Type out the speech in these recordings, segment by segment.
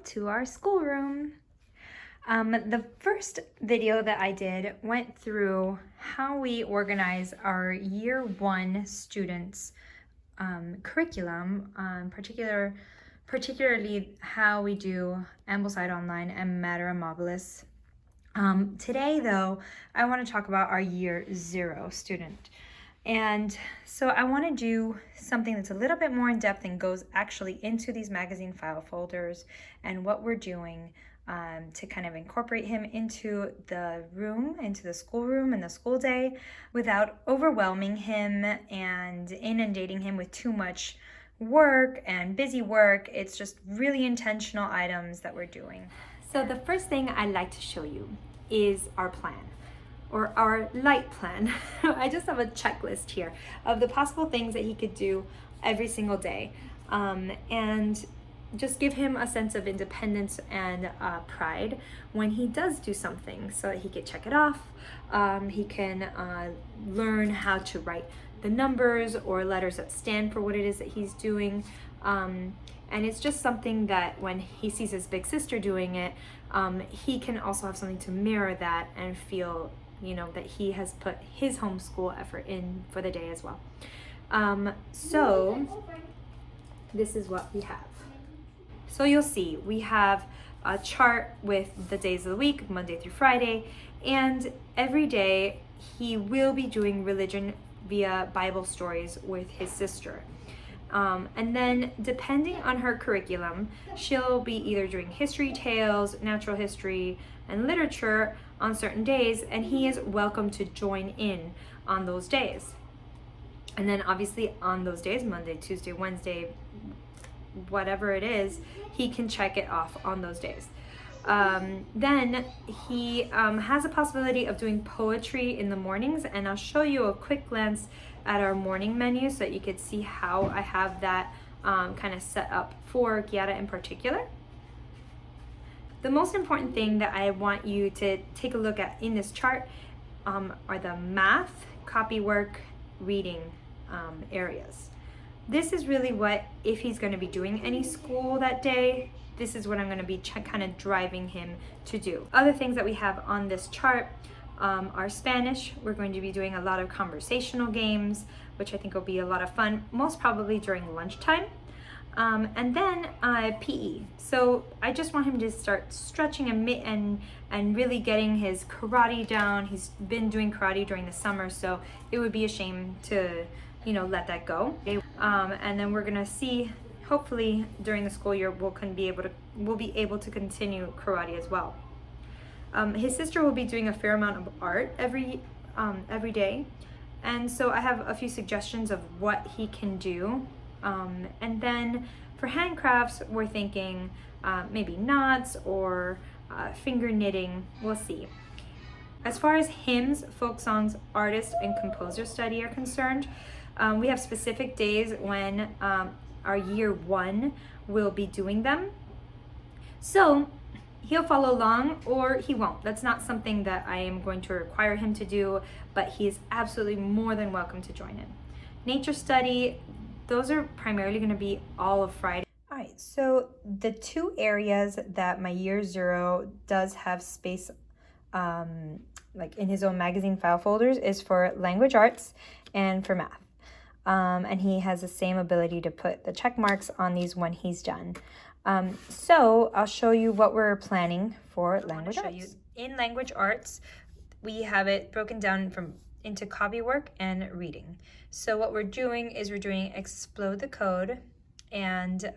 to our schoolroom. The first video that I did went through how we organize our year 1 students' curriculum, particularly how we do Ambleside online and Matter Amabilis. Today though, I want to talk about our year 0 student. And so I want to do something that's a little bit more in depth and goes actually into these magazine file folders and what we're doing to kind of incorporate him into the room, into the schoolroom and the school day without overwhelming him and inundating him with too much work and busy work. It's just really intentional items that we're doing. So the first thing I'd like to show you is our plan, or our light plan. I just have a checklist here of the possible things that he could do every single day, and just give him a sense of independence and pride when he does do something, so that he can check it off. He can learn how to write the numbers or letters that stand for what it is that he's doing. And it's just something that when he sees his big sister doing it, he can also have something to mirror that and feel, you know, that he has put his homeschool effort in for the day as well. So this is what we have. So you'll see we have a chart with the days of the week, Monday through Friday, and every day he will be doing religion via Bible stories with his sister. And then depending on her curriculum, she'll be either doing history tales, natural history, and literature on certain days, and he is welcome to join in on those days. And then obviously on those days, Monday, Tuesday, Wednesday, whatever it is, he can check it off on those days. Then he has a possibility of doing poetry in the mornings, and I'll show you a quick glance at our morning menu so that you could see how I have that kind of set up for Kiara in particular. The most important thing that I want you to take a look at in this chart are the math, copy work, reading areas. This is really what, if he's going to be doing any school that day, this is what I'm going to be kind of driving him to do. Other things that we have on this chart are Spanish. We're going to be doing a lot of conversational games, which I think will be a lot of fun, most probably during lunchtime. And then PE. So I just want him to start stretching and really getting his karate down. He's been doing karate during the summer, so it would be a shame to, you know, let that go. And then we're gonna see, hopefully during the school year, we'll be able to continue karate as well. His sister will be doing a fair amount of art every day, and so I have a few suggestions of what he can do. And then for handcrafts, we're thinking maybe knots or finger knitting. We'll see. As far as hymns, folk songs, artist, and composer study are concerned, we have specific days when our year 1 will be doing them. So he'll follow along or he won't. That's not something that I am going to require him to do, but he is absolutely more than welcome to join in. Nature study, those are primarily going to be all of Friday. All right, so the 2 areas that my year 0 does have space like in his own magazine file folders is for language arts and for math. And he has the same ability to put the check marks on these when he's done. So I'll show you what we're planning for language arts. In language arts, we have it broken down into copywork and reading. So what we're doing is we're doing Explode the Code, and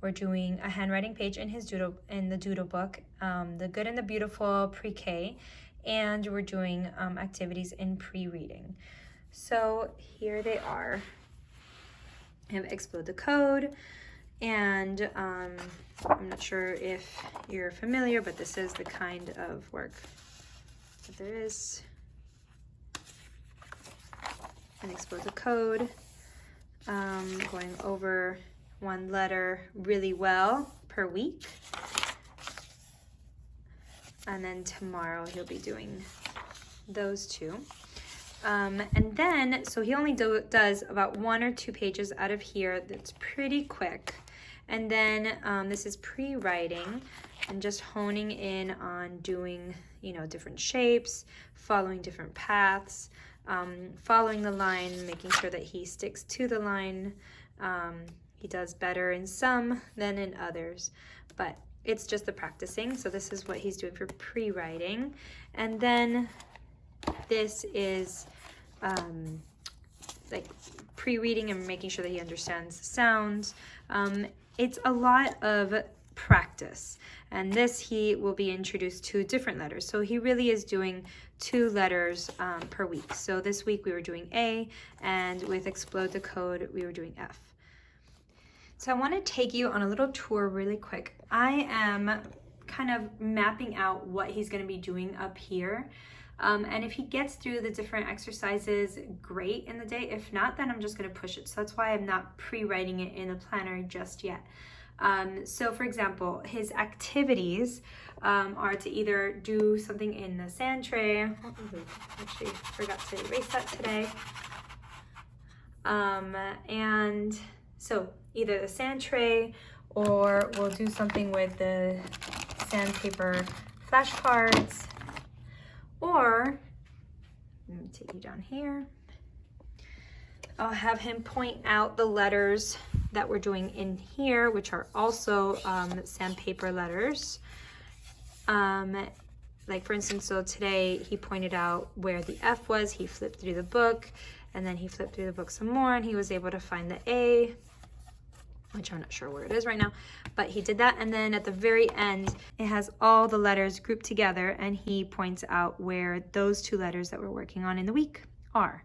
we're doing a handwriting page in the doodle book, The Good and the Beautiful pre-K, and we're doing activities in pre-reading. So here they are. I have Explode the Code, and I'm not sure if you're familiar, but this is the kind of work that there is. And Explode the Code, going over one letter really well per week. And then tomorrow he'll be doing those 2. And then, so he only does about 1 or 2 pages out of here. That's pretty quick. And then this is pre-writing and just honing in on doing, different shapes, following different paths, following the line, making sure that he sticks to the line. He does better in some than in others, but it's just the practicing. So this is what he's doing for pre-writing. And then this is like pre-reading and making sure that he understands the sounds. It's a lot of practice, and this he will be introduced to different letters. So he really is doing 2 letters per week. So this week we were doing A, and with Explode the Code we were doing F. So I want to take you on a little tour really quick. I am kind of mapping out what he's going to be doing up here. And if he gets through the different exercises, great in the day. If not, then I'm just going to push it. So that's why I'm not pre-writing it in the planner just yet. So for example, his activities are to either do something in the sand tray. Actually forgot to erase that today. And so either the sand tray, or we'll do something with the sandpaper flashcards, or let me take you down here. I'll have him point out the letters that we're doing in here, which are also sandpaper letters. Like for instance, so today he pointed out where the F was. He flipped through the book, and then he flipped through the book some more, and he was able to find the A, which I'm not sure where it is right now, but he did that. And then at the very end, it has all the letters grouped together, and he points out where those 2 letters that we're working on in the week are.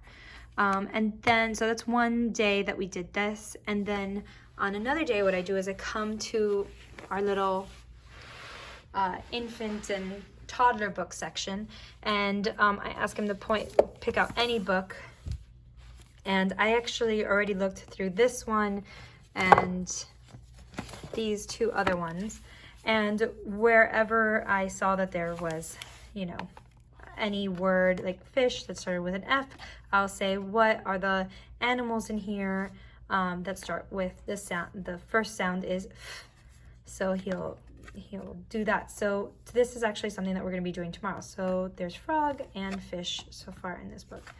And then, so that's one day that we did this. And then on another day, what I do is I come to our little infant and toddler book section, and I ask him to pick out any book. And I actually already looked through this one and these 2 other ones, and wherever I saw that there was, any word like fish that started with an F, I'll say, what are the animals in here that start with the sound? The first sound is F. So he'll do that. So this is actually something that we're going to be doing tomorrow. So there's frog and fish so far in this book,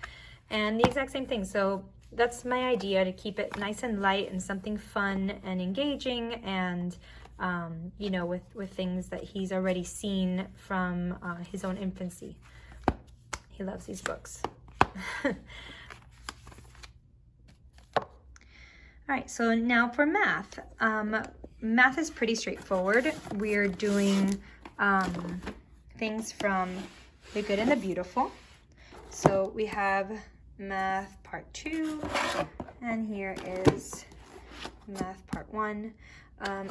and the exact same thing. So that's my idea, to keep it nice and light and something fun and engaging, and with things that he's already seen from his own infancy. He loves these books. All right, so now for math. Math is pretty straightforward. We're doing things from the good and the beautiful. So we have math part 2, and here is math part 1.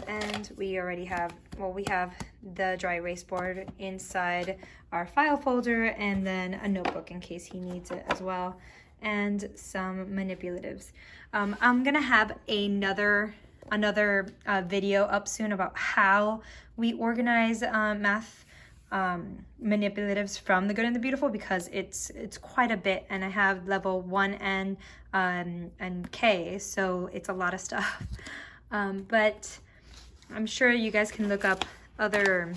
And we already have, we have the dry erase board inside our file folder, and then a notebook in case he needs it as well, and some manipulatives. I'm gonna have another video up soon about how we organize math manipulatives from the good and the beautiful, because it's quite a bit, and I have level 1 and K, so it's a lot of stuff. But I'm sure you guys can look up other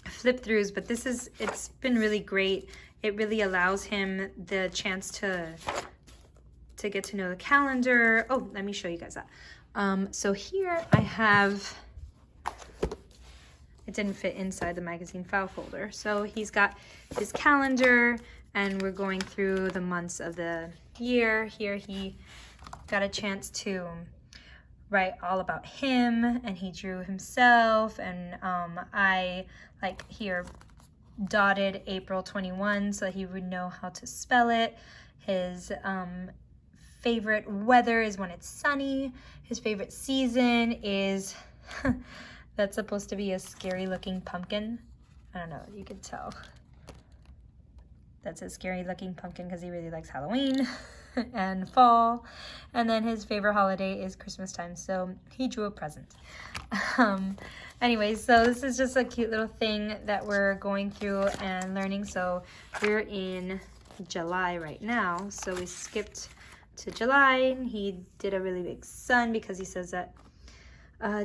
flip throughs, but it's been really great. It really allows him the chance to get to know the calendar. Oh, let me show you guys that. So here I have, it didn't fit inside the magazine file folder. So he's got his calendar, and we're going through the months of the year. Here he got a chance to write all about him, and he drew himself, and I here dotted April 21 so that he would know how to spell it. His favorite weather is when it's sunny. His favorite season is that's supposed to be a scary looking pumpkin. I don't know, you could tell that's a scary looking pumpkin because he really likes Halloween and fall. And then his favorite holiday is Christmas time, so he drew a present. Anyways, so this is just a cute little thing that we're going through and learning. So we're in July right now, so we skipped to July. He did a really big sun because he says that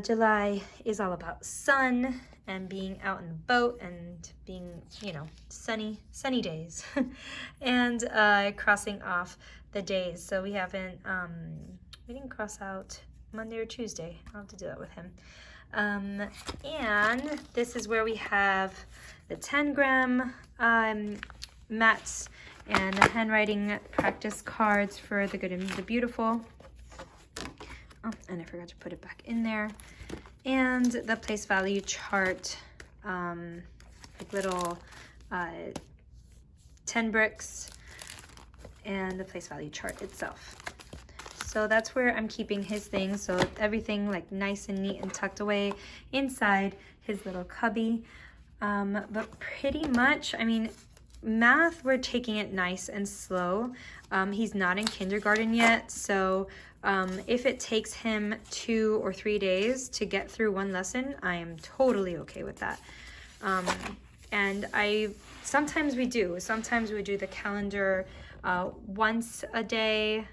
July is all about sun and being out in the boat and being, you know, sunny days. And crossing off the days. So we didn't cross out Monday or Tuesday. I'll have to do that with him. And this is where we have the 10-gram mats and the handwriting practice cards for the good and the beautiful. Oh, and I forgot to put it back in there. And the place value chart, like little 10 bricks, and the place value chart itself. So that's where I'm keeping his things. So everything like nice and neat and tucked away inside his little cubby. But pretty much, I mean, math, we're taking it nice and slow. He's not in kindergarten yet, so if it takes him 2 or 3 days to get through one lesson, I am totally okay with that. And sometimes we do the calendar once a day.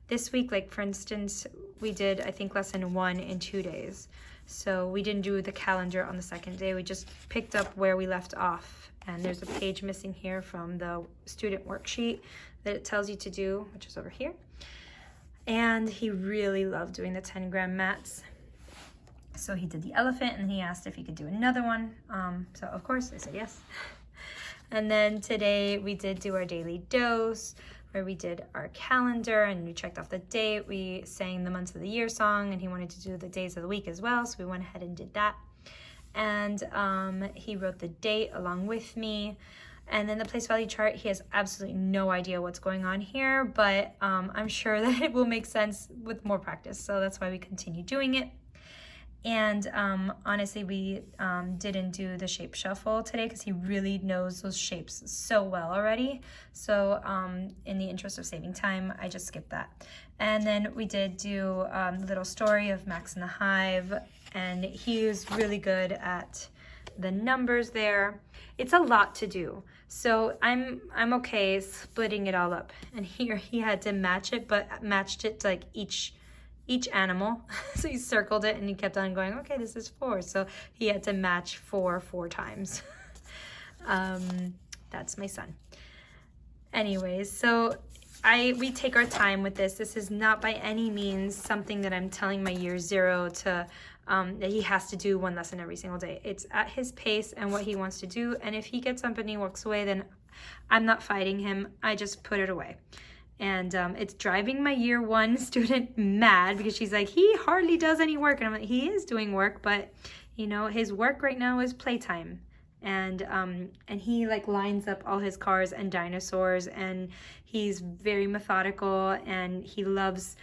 This week, like for instance, we did, I think, lesson 1 in 2 days. So we didn't do the calendar on the second day. We just picked up where we left off. And there's a page missing here from the student worksheet that it tells you to do, which is over here. And he really loved doing the 10-gram mats. So he did the elephant, and he asked if he could do another one. So of course I said yes. And then today we did do our daily dose, where we did our calendar and we checked off the date. We sang the months of the year song, and he wanted to do the days of the week as well, so we went ahead and did that. And he wrote the date along with me. And then the place value chart, he has absolutely no idea what's going on here, but I'm sure that it will make sense with more practice. So that's why we continue doing it. And honestly, we didn't do the shape shuffle today because he really knows those shapes so well already. So in the interest of saving time, I just skipped that. And then we did do the little story of Max in the Hive, and he is really good at the numbers there. It's a lot to do, so I'm okay splitting it all up. And here he had to match it, but matched it to like each animal. So he circled it and he kept on going, okay, this is 4. So he had to match 4 times. That's my son. Anyways, so we take our time with this. This is not by any means something that I'm telling my year 0 to that he has to do one lesson every single day. It's at his pace and what he wants to do. And if he gets up and he walks away, then I'm not fighting him. I just put it away. And it's driving my year 1 student mad because she's like, he hardly does any work. And I'm like, he is doing work, but you know, his work right now is playtime. And he like lines up all his cars and dinosaurs, and he's very methodical, and he loves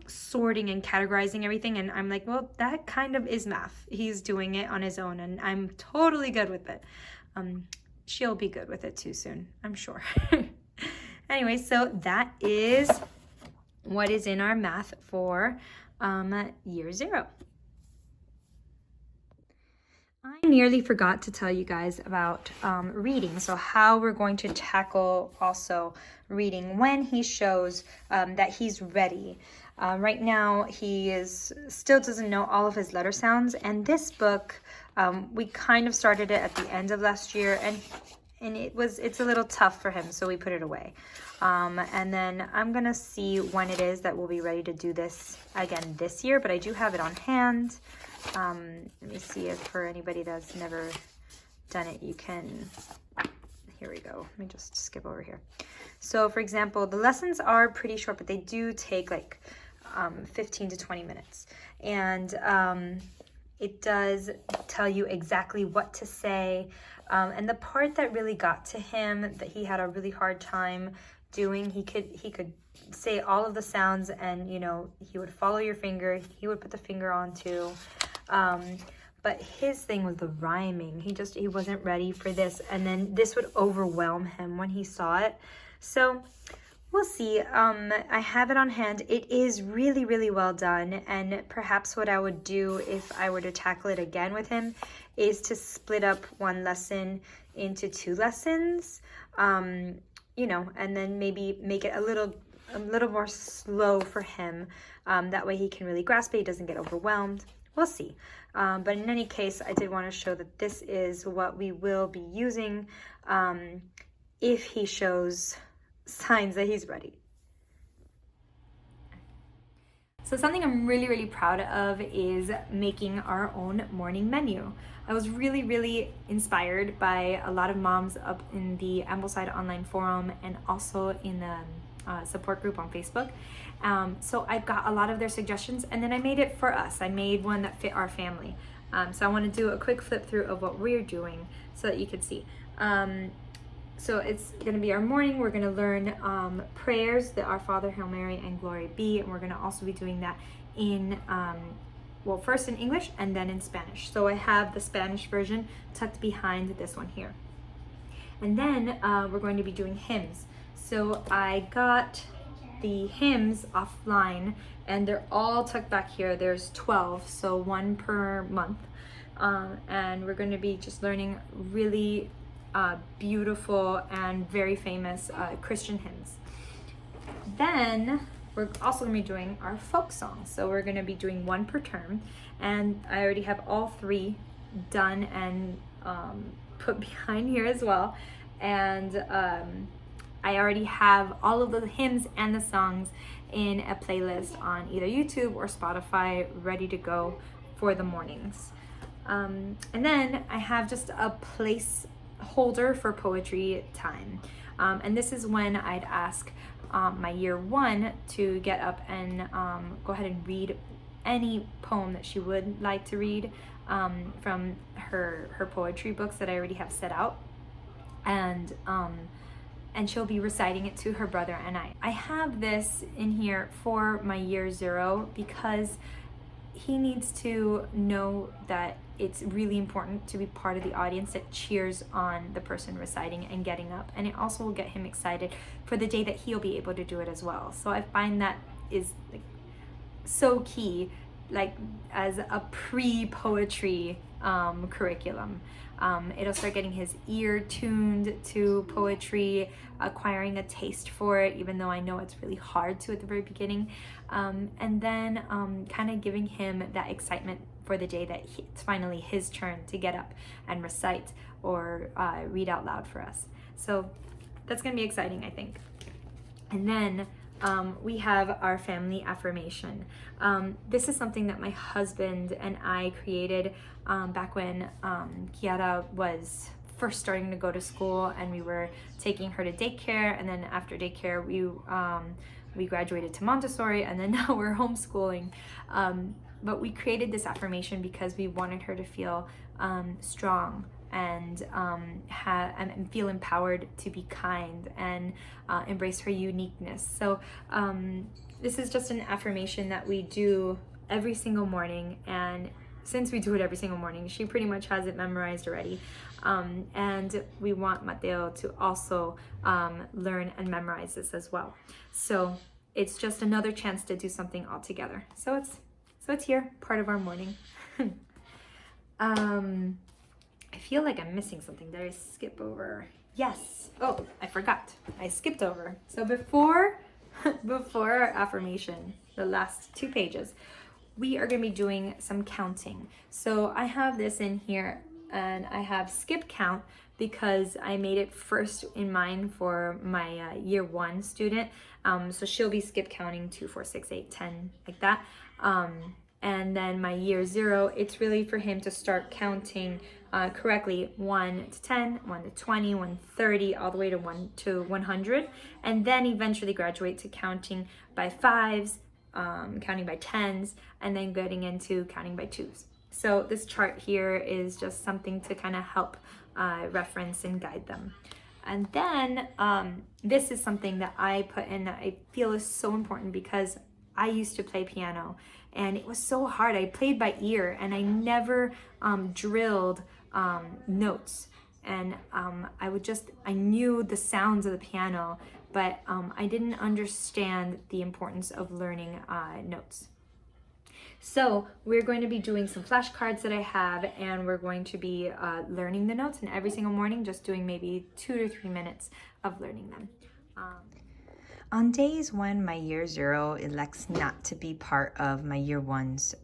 sorting and categorizing everything. And I'm like, well, that kind of is math. He's doing it on his own, and I'm totally good with it. She'll be good with it too soon, I'm sure. Anyway, so that is what is in our math for year 0. I nearly forgot to tell you guys about reading. So how we're going to tackle also reading when he shows that he's ready. Right now, he still doesn't know all of his letter sounds. And this book, we kind of started it at the end of last year, and it's a little tough for him, so we put it away. And then I'm gonna see when it is that we'll be ready to do this again this year, but I do have it on hand. Let me see if for anybody that's never done it, you can, here we go. Let me just skip over here. So for example, the lessons are pretty short, but they do take like 15 to 20 minutes. And it does tell you exactly what to say. And the part that really got to him, that he had a really hard time doing, he could say all of the sounds, and you know, he would follow your finger, he would put the finger on too. But his thing was the rhyming. He wasn't ready for this, and then this would overwhelm him when he saw it. So we'll see. I have it on hand. It is really, really well done, and perhaps what I would do if I were to tackle it again with him is to split up one lesson into 2 lessons, you know, and then maybe make it a little more slow for him. That way he can really grasp it. He doesn't get overwhelmed. we'll see. But in any case, I did want to show that this is what we will be using if he shows signs that he's ready. So something I'm really proud of is making our own morning menu. I was really inspired by a lot of moms up in the Ambleside online forum and also in the support group on Facebook. So I got a lot of their suggestions, and then I made it for us. I made one that fit our family. So I want to do a quick flip through of what we're doing so that you can see. So it's going to be our morning. We're going to learn prayers, the Our Father, Hail Mary, and Glory Be. And we're going to also be doing that in, well, first in English and then in Spanish. So I have the Spanish version tucked behind this one here. And then we're going to be doing hymns. So I got the hymns offline, and they're all tucked back here. There's 12, so one per month. And we're going to be just learning really beautiful and very famous Christian hymns. Then we're also going to be doing our folk songs. So we're going to be doing one per term, and I already have all 3 done and put behind here as well. And I already have all of the hymns and the songs in a playlist on either YouTube or Spotify ready to go for the mornings. And then I have just a placeholder for poetry time. And this is when I'd ask my year 1 to get up and go ahead and read any poem that she would like to read from her poetry books that I already have set out. And she'll be reciting it to her brother and I. I have this in here for my year 0 because he needs to know that it's really important to be part of the audience that cheers on the person reciting and getting up. And it also will get him excited for the day that he'll be able to do it as well. So I find that is like so key, like as a pre-poetry curriculum. It'll start getting his ear tuned to poetry, acquiring a taste for it, even though I know it's really hard to at the very beginning. And then kind of giving him that excitement for the day that it's finally his turn to get up and recite or read out loud for us. So that's going to be exciting, I think. And then we have our family affirmation. This is something that my husband and I created back when Kiara was first starting to go to school, and we were taking her to daycare, and then after daycare we graduated to Montessori, and then now we're homeschooling. But we created this affirmation because we wanted her to feel strong and feel empowered to be kind and embrace her uniqueness. So this is just an affirmation that we do every single morning, and since we do it every single morning, she pretty much has it memorized already. And we want Mateo to also learn and memorize this as well. So it's just another chance to do something all together. So it's here, part of our morning. I feel like I'm missing something. Did I skip over? Yes. Oh, I forgot. I skipped over. So before our affirmation, the last 2 pages, we are going to be doing some counting. So I have this in here, and I have skip count because I made it first in mind for my year 1 student. So she'll be skip counting 2, 4, 6, 8, 10, like that. And then my year 0, it's really for him to start counting correctly, 1 to 10, 1 to 20, 1 to 30, all the way to 1 to 100, and then eventually graduate to counting by 5s, counting by 10s, and then getting into counting by 2s. So this chart here is just something to kind of help reference and guide them. And then this is something that I put in that I feel is so important because I used to play piano, and it was so hard. I played by ear, and I never drilled notes. And I knew the sounds of the piano, but I didn't understand the importance of learning notes. So we're going to be doing some flashcards that I have, and we're going to be learning the notes, and every single morning just doing maybe 2 to 3 minutes of learning them. On days when my year 0 elects not to be part of my year 1's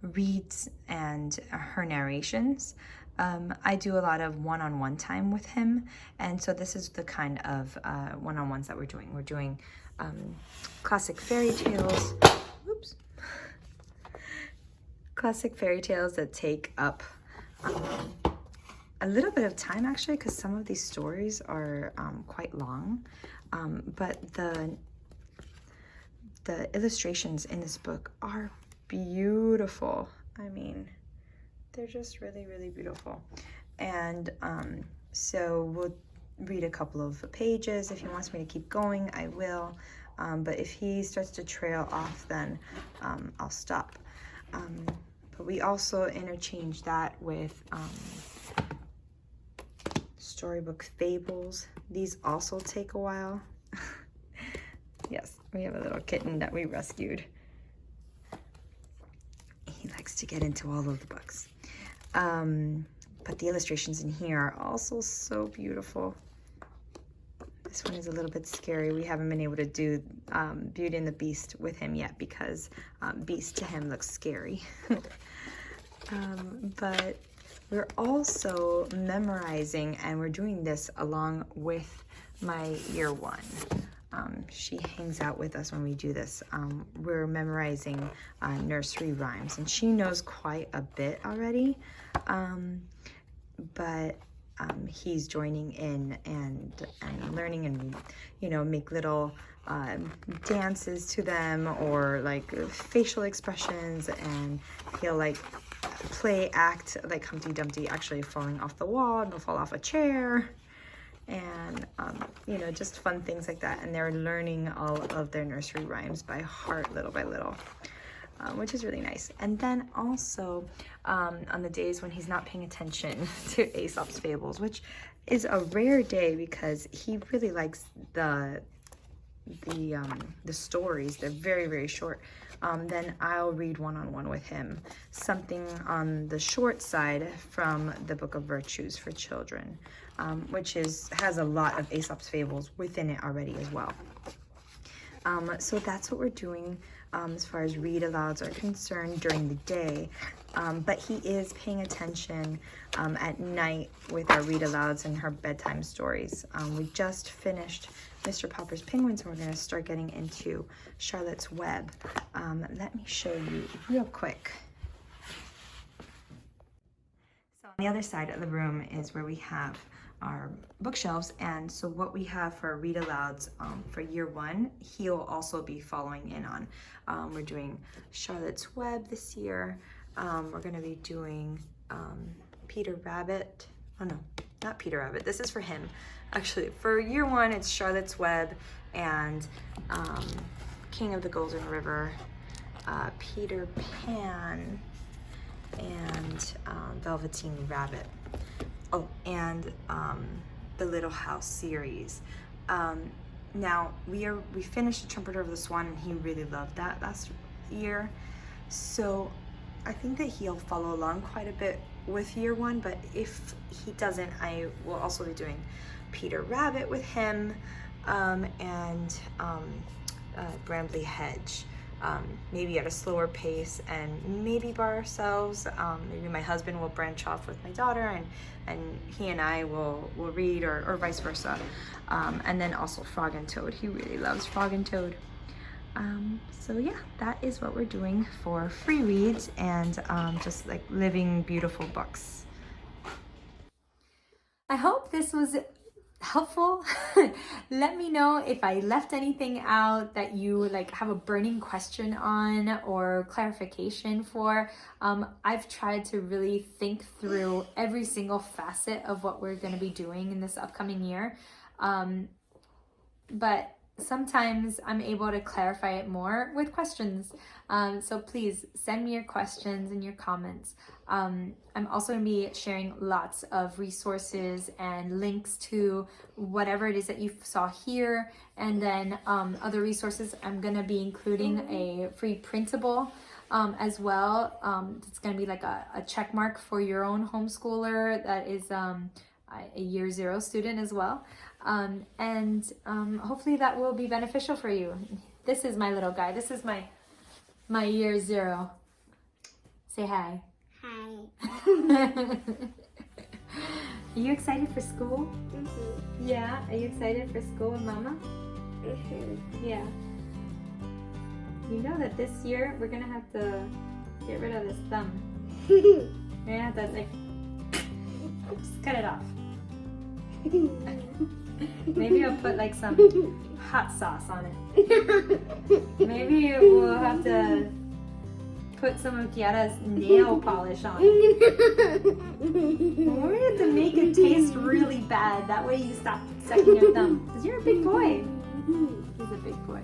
reads and her narrations. I do a lot of one-on-one time with him, and so this is the kind of one-on-ones that we're doing. We're doing classic fairy tales. Oops. Classic fairy tales that take up a little bit of time, actually, because some of these stories are quite long, but the illustrations in this book are beautiful. I mean, they're just really, really beautiful. And so we'll read a couple of pages. If he wants me to keep going, I will. But if he starts to trail off, then I'll stop. But we also interchange that with storybook fables. These also take a while. Yes, we have a little kitten that we rescued. He likes to get into all of the books. But the illustrations in here are also so beautiful. This one is a little bit scary. We haven't been able to do Beauty and the Beast with him yet because Beast to him looks scary. But we're also memorizing, and we're doing this along with my year one. She hangs out with us when we do this. We're memorizing nursery rhymes, and she knows quite a bit already, but he's joining in and learning, and you know, make little dances to them, or like facial expressions, and he'll like act like Humpty Dumpty actually falling off the wall, and he'll fall off a chair, and you know, just fun things like that. And they're learning all of their nursery rhymes by heart, little by little, which is really nice. And then also on the days when he's not paying attention to Aesop's Fables, which is a rare day because he really likes the stories. They're very, very short. Then I'll read one-on-one with him, something on the short side from the Book of Virtues for Children, which has a lot of Aesop's Fables within it already as well. So that's what we're doing as far as read alouds are concerned during the day. But he is paying attention at night with our read alouds and her bedtime stories. We just finished Mr. Popper's Penguins, and we're going to start getting into Charlotte's Web. Let me show you real quick. So on the other side of the room is where we have our bookshelves, and so what we have for read alouds for year one, he'll also be following in on. We're doing Charlotte's Web this year. We're going to be doing Peter Rabbit. Oh no, not Peter Rabbit. This is for him. Actually, for year one, it's Charlotte's Web and King of the Golden River, Peter Pan, and Velveteen Rabbit. Oh, and the Little House series. Now we finished The Trumpeter of the Swan, and he really loved that last year. So I think that he'll follow along quite a bit with year one, but if he doesn't, I will also be doing Peter Rabbit with him, and Bramley Hedge, maybe at a slower pace, and maybe by ourselves. Maybe my husband will branch off with my daughter, and he and I will read, or vice versa. And then also Frog and Toad. He really loves Frog and Toad. So yeah, that is what we're doing for free reads and just like living beautiful books. I hope this was helpful. Let me know if I left anything out that you like have a burning question on or clarification for. I've tried to really think through every single facet of what we're going to be doing in this upcoming year. But sometimes I'm able to clarify it more with questions. So please send me your questions and your comments. I'm also going to be sharing lots of resources and links to whatever it is that you saw here. And then other resources, I'm going to be including a free printable as well. It's going to be like a check mark for your own homeschooler that is a year 0 student as well. And hopefully that will be beneficial for you. This is my little guy. This is my year 0. Say hi. Hi. Are you excited for school? Mm-hmm. Yeah. Are you excited for school with Mama? Mm-hmm. Yeah. You know that this year we're gonna have to get rid of this thumb. Yeah, that's like, just cut it off. Maybe I'll put like some hot sauce on it. Maybe we'll have to put some of Kiara's nail polish on it. We have to make it taste really bad. That way you stop sucking your thumb. Because you're a big boy. He's a big boy.